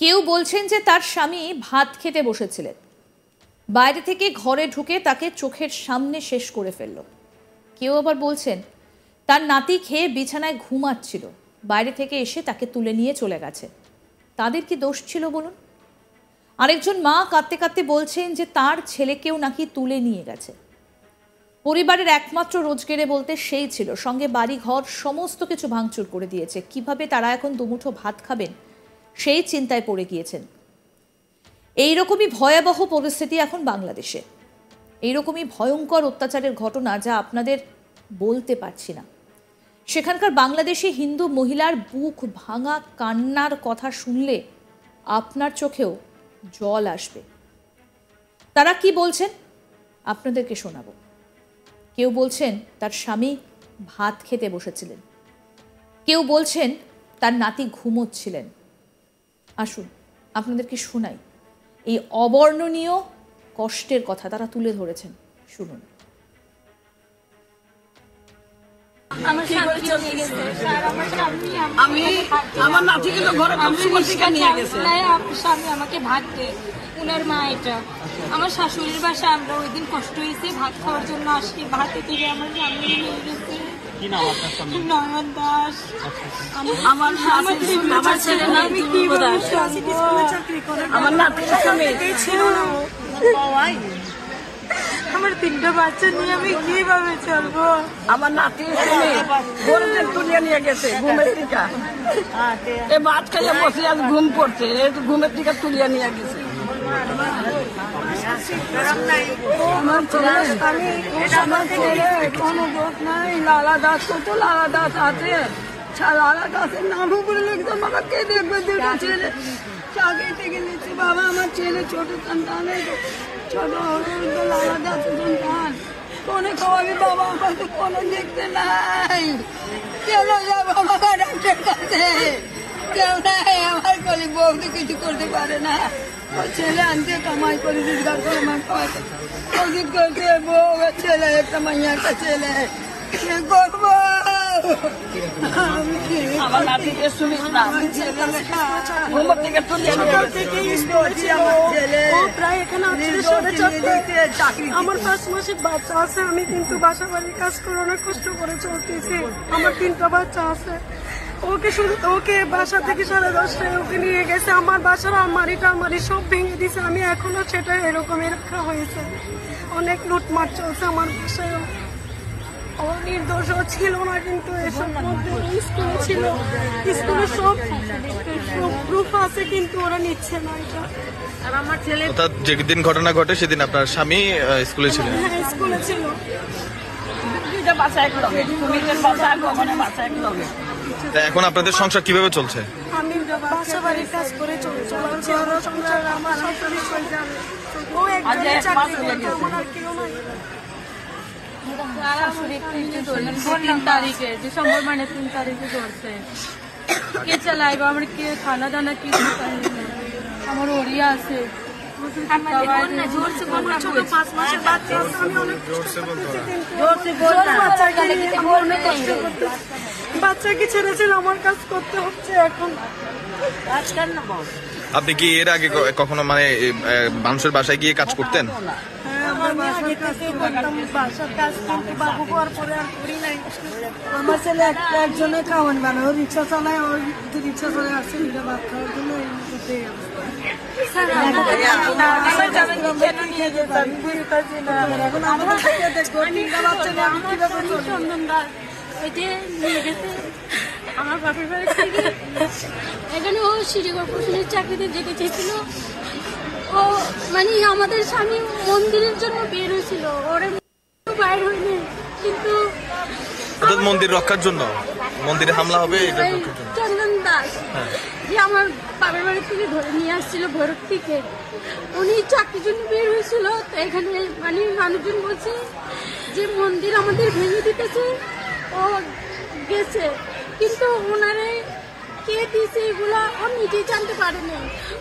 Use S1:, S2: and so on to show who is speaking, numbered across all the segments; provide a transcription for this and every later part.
S1: কেউ বলছেন যে তার স্বামী ভাত খেতে বসেছিলেন, বাইরে থেকে ঘরে ঢুকে তাকে চোখের সামনে শেষ করে ফেলল। কেউ আবার বলছেন তার নাতি খেয়ে বিছানায় ঘুমাচ্ছিল, বাইরে থেকে এসে তাকে তুলে নিয়ে চলে গেছে। তাদের কি দোষ ছিল বলুন? আরেকজন মা কাঁদতে কাঁদতে বলছেন যে তার ছেলেকেও নাকি তুলে নিয়ে গেছে। পরিবারের একমাত্র রোজগেরে বলতে সেই ছিল, সঙ্গে বাড়ি ঘর সমস্ত কিছু ভাঙচুর করে দিয়েছে। কিভাবে তারা এখন দুমুঠো ভাত খাবেন সেই চিন্তায় পড়ে গিয়েছেন। এইরকমই ভয়াবহ পরিস্থিতি এখন বাংলাদেশে। এইরকমই ভয়ঙ্কর অত্যাচারের ঘটনা যা আপনাদের বলতে পারছি না। সেখানকার বাংলাদেশি হিন্দু মহিলার বুক ভাঙা কান্নার কথা শুনলে আপনার চোখেও জল আসবে। তারা কি বলছেন আপনাদেরকে শোনাবো। কেউ বলছেন তার স্বামী ভাত খেতে বসেছিলেন, কেউ বলছেন তার নাতি ঘুমোচ্ছিলেন। আসুন আপনাদেরকে শোনাই এই অবর্ণনীয় কষ্টের কথা তারা তুলে ধরেছেন। শুনুন।
S2: আমার নাতিকে তো ঘরে নিয়ে গেছে।
S3: স্বামী আমাকে ভাত দেয়, উনার মা এটা। আমার শাশুড়ির বাসায় আমরা ওই দিন কষ্ট হয়েছে ভাত খাওয়ার জন্য আসি, ভাতে থেকে আমার স্বামী নিয়ে গেছে। নয়ন দাস আমার ছেলে না। আমি কি আমার নাতি ছিল না। আমার 3টা বাচ্চা নিয়ে আমি কিভাবে চলবো?
S2: আমার নাতি গরুদের তুলিয়ে নিয়ে গেছে ঘুমের টিকা। এই ভাত খাইয়ে বসে আজ ঘুম পড়ছে, ঘুমের টিকা তুলিয়ে নিয়ে গেছে। আমার ছেলে কোনো দোষ নাই। লালা দাস, কত লালা দাস আছে। লালা দাসের নামও বলে লিখতে বাবা কে দেখবে? 2টা ছেলে চাকরি থেকে নিচ্ছে বাবা। আমার ছেলে ছোট সন্তান, ছোট লালা দাসের সন্তান। কোনে খাওয়াবি বাবা? আমাকে কোনো দেখতে নাই। কেউ যাবো আমার ডাক্তার কাছে, কেউ নাই। আমার কলি বউকে কিছু করতে পারে না। ওর ছেলে আনতে কামাই করে রোজগার করে আমার খাওয়াতে ওদিক করতে। বউ ছেলে, একটা মাইয়া, একটা ছেলে, কি করবো? আমার নাতিকে শুনিস না, ঘুমের থেকে তুলে
S3: আমার 5 মাসের বাচ্চা আছে। আমি কিন্তু বাসা বাড়ির কাজ করে অনেক কষ্ট করে চলতেছি। আমার 3টা বাচ্চা আছে। ওকে বাসা থেকে 10:30টায় ওকে নিয়ে গেছে। আমার বাসার আলমারি সব ভেঙে দিয়েছে। আমি এখনো সেটা এরকমই রাখা হয়েছে। অনেক লুটমার চলছে আমার বাসায়। ও নির্দোষ ছিল না, কিন্তু এসব স্কুলে ছিল, স্কুলে সব প্রুফ আছে, কিন্তু ওরা নিচ্ছে না এটা। আর আমার ছেলে
S4: যেদিন ঘটনা ঘটে সেদিন আপনার স্বামী স্কুলে ছিলেন?
S3: হ্যাঁ, স্কুলে ছিল।
S2: 2টা বাচ্চা একলগে, কুমিরের বাচ্চা আর গগনের বাচ্চা একলগে।
S4: এখন আপনাদের সংসার কিভাবে চলছে?
S3: আমি বাসা বাড়ির কাজ করে চলছে। ওরা সংসার আমার সবসময় করে যাবে। ও একজন চাকরি করে, আমার আর কেউ নাই।
S5: 3 তারিখে ডিসেম্বর মানে 3 তারিখে ধরছে। কে চালাইব? আমার কে খানা দানা কি আমার ওরিয়া আছে।
S3: বাচ্চাকে ছেড়েছিল, আমার কাজ করতে হচ্ছে এখন।
S4: আপনি কি এর আগে কখনো মানে মানুষের বাসায় গিয়ে কাজ করতেন?
S3: বাসার কাজ, কিন্তু বাবু হওয়ার পরে আর করি নাই। আমার ছেলে একজনে খাওয়ান বানায়, ও রিক্সা চালায়। ওর রিক্সা চলে আসছে ভাত খাওয়ার জন্য।
S5: আমার বাপের বাড়ি থেকে এখানে ও সিটি কর্পোরেশনের চাকরিতে যেতে চেয়েছিল। ও মানে আমাদের স্বামী মন্দিরের জন্য বের হয়েছিল, ওরা বাইর হয়নি। কিন্তু
S4: মন্দির রক্ষার জন্য, মন্দিরে হামলা হবে
S5: চন্দন দাস যে আমার বাপের বাড়ি থেকে ধরে নিয়ে আসছিল ভৈরব থেকে, উনি চাকরির জন্য বের হয়েছিল। তো এখানে মানে মানুষজন বলছে যে মন্দির আমাদের ভেঙে দিতেছে। ও গেছে, কিন্তু ওনারে কে দিয়েছে এগুলা ও নিজেই জানতে পারেনি।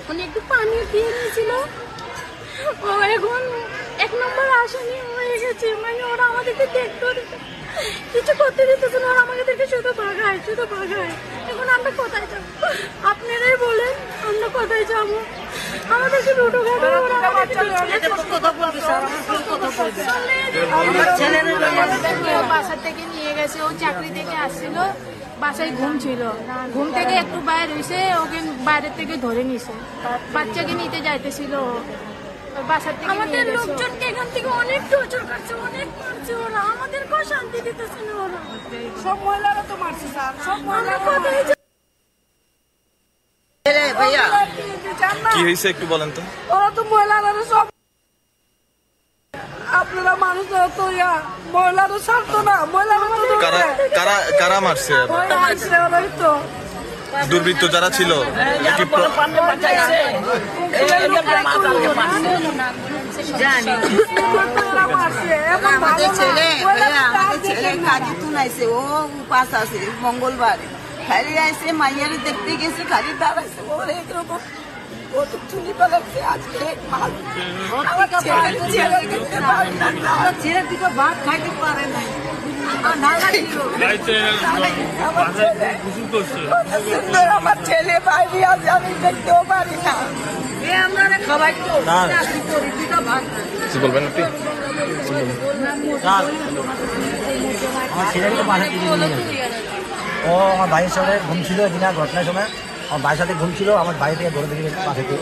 S5: উনি একটু পানি দিয়ে নিয়েছিল। ও এখন 1 নম্বর আসামি হয়ে গেছে। মানে ওরা আমাদেরকে দেখতে কিছু করতে দিতেছে না, ওরা আমাদেরকে শুধু ভাগায়। এখন আমরা কোথায় যাবো? আপনারাই বলেন আমরা
S3: কোথায় যাবো? আমাদেরকে দুটো
S5: বাসা থেকে নিয়ে গেছে, ও চাকরি থেকে আসছিল, বাসায় ঘুম ছিল, ঘুম থেকে একটু বাইরে হয়েছে, ওকে বাইরে থেকে ধরে নিছে, বাচ্চাকে নিতে যাইতেছিল, বাসার থেকে আমাদের লোকজনকে এখান থেকে অনেক টর্চার করছে, অনেক মারছে ওরা, আমাদেরকেও শান্তি দিতেছে না ওরা।
S3: সব মহিলারা তো মারছে স্যার, সব
S4: কি হয়েছে একটু বলেন তো।
S3: ওরা তো মহিলারা সব, আপনারা মানুষ তো মহিলারা ছাড়তো না, মহিলারা
S4: কারা কারা কারা মারছে?
S3: ওরাই তো
S4: দুর্বৃত্ত যারা ছিল কি
S2: আমাদের ছেলে কাজে তুনাইছে, ও উপাস আছে মঙ্গলবার, খালি আইসে মাইয়ারে দেখতে গেছে, খালি দাঁড়াইছে, ওর একরকম কত চুলি পালাচ্ছে আজকে। ছেলে দুটো ভাত খাইতে পারে না, আমার ছেলে বাইরে আছে, আমি দেখতেও পারি না। আমরা সবাই
S4: বলবেন আপনি?
S6: আমার ছেলেকে তো বাসা থেকে নিয়ে গেছে। ও আমার ভাইয়ের সাথে ঘুমছিল দিনের ঘটনার সময়, আমার ভাইয়ের সাথে ঘুমছিল, আমার ভাই থেকে ঘরে থেকে বাসা থেকে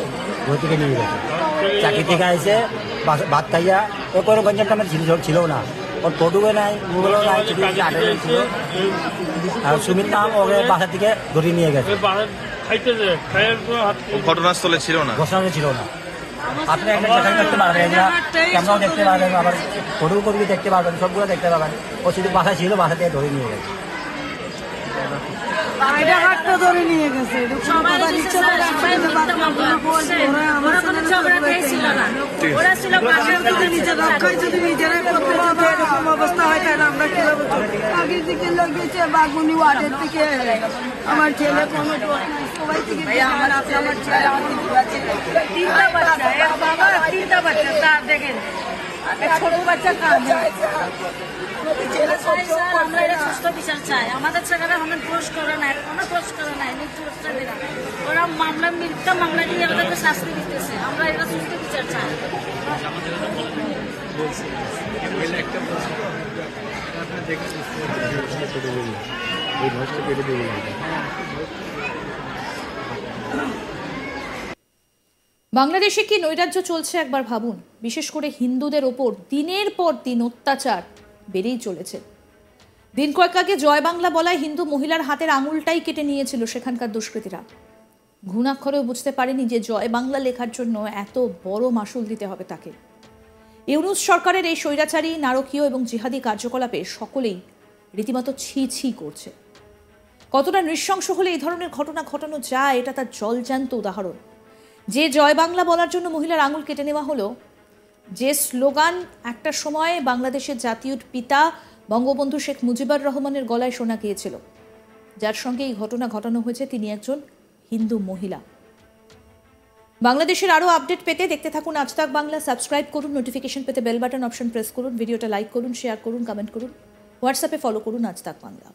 S6: ঘর থেকে নিয়ে গেছে। চাকরি থেকে এসে ভাত খাইয়া, ও কোনো গঞ্জাম টামের ছিল না, ওর টোটুকে নাই, গুগলও নাই, আটে ছিল। আর সুমিত নাম ওকে বাসা থেকে ধরে নিয়ে গেছে।
S4: ঘটনাস্থলে ছিল না,
S6: ঘোষণা ছিল না। আপনি একটা চেষ্টা করতে পারবেন, ক্যামেরাও দেখতে পারবেন, আবার ফটো কপি দেখতে পারবেন, সবগুলো দেখতে পাবেন। ও শুধু বাসা ছিল, বাসা থেকে ধরে নিয়ে গেছে।
S2: ধরে নিয়ে গেছে, নিজেরাই করতে হবে, এরকম অবস্থা হয় তাহলে আমরা কিভাবে? আগের দিকে লাগিয়েছে বাগুনি ওয়ার্ডের থেকে, আমার ছেলে কোনো সবাই থেকে আমার ছেলে, তিনটা বাচ্চা, তার দেখেন ছোট বাচ্চা কাঁদছে।
S5: আমরা এটা সুস্থ বিচার চাই, আমাদের ছেলেরা আমাদের দোষ করে নাই, কোনো দোষ করে নাই, ওরা মামলা মিথ্যা মামলা দিয়ে আমাদেরকে শাস্তি দিতেছে, আমরা এটা সুস্থ বিচার চাই।
S1: বাংলাদেশে কি নৈরাজ্য চলছে একবার ভাবুন। বিশেষ করে হিন্দুদের ওপর দিনের পর দিন অত্যাচার বেড়েই চলেছে। দিন কয়েক আগে জয় বাংলা বলায় হিন্দু মহিলার হাতের আঙুলটাই কেটে নিয়েছিল সেখানকার দুষ্কৃতীরা। ঘুণাক্ষরেও বুঝতে পারেনি যে জয় বাংলা লেখার জন্য এত বড় মাসুল দিতে হবে তাকে। ইউনূস সরকারের এই স্বৈরাচারী, নারকীয় এবং জিহাদি কার্যকলাপে সকলেই রীতিমতো ছি ছি করছে। কতটা নৃশংস হলে এই ধরনের ঘটনা ঘটানো যায় এটা তার জলজ্যান্ত উদাহরণ। যে জয় বাংলা বলার জন্য মহিলার আঙুল কেটে নেওয়া হলো, যে স্লোগান একটা সময় বাংলাদেশের জাতীয় পিতা বঙ্গবন্ধু শেখ মুজিবুর রহমানের গলায় শোনা গিয়েছিল, যার সঙ্গে এই ঘটনা ঘটানো হয়েছে তিনি একজন হিন্দু মহিলা। বাংলাদেশের আরও আপডেট পেতে দেখতে থাকুন আজ তাক বাংলা। সাবস্ক্রাইব করুন, নোটিফিকেশন পেতে বেল বাটন অপশন প্রেস করুন, ভিডিওটা লাইক করুন, শেয়ার করুন, কমেন্ট করুন, হোয়াটসঅ্যাপে ফলো করুন আজ তাক বাংলা।